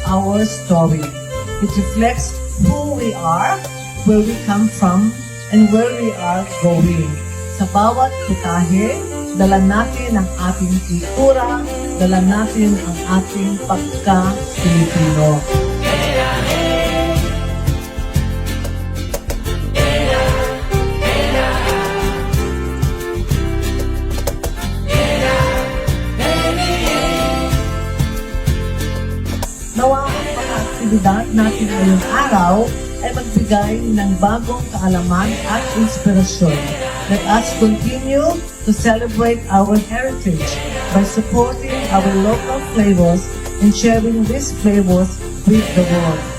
our story. It reflects who we are, where we come from, and where we are going. Sa bawat putahe, dala natin ang ating kultura, dala natin ang ating pagka-Pilipino. Nawa ang mga aktibidad natin ngayong araw ay magbigay ng bagong kaalaman at inspirasyon. Let us continue to celebrate our heritage by supporting our local flavors and sharing these flavors with the world.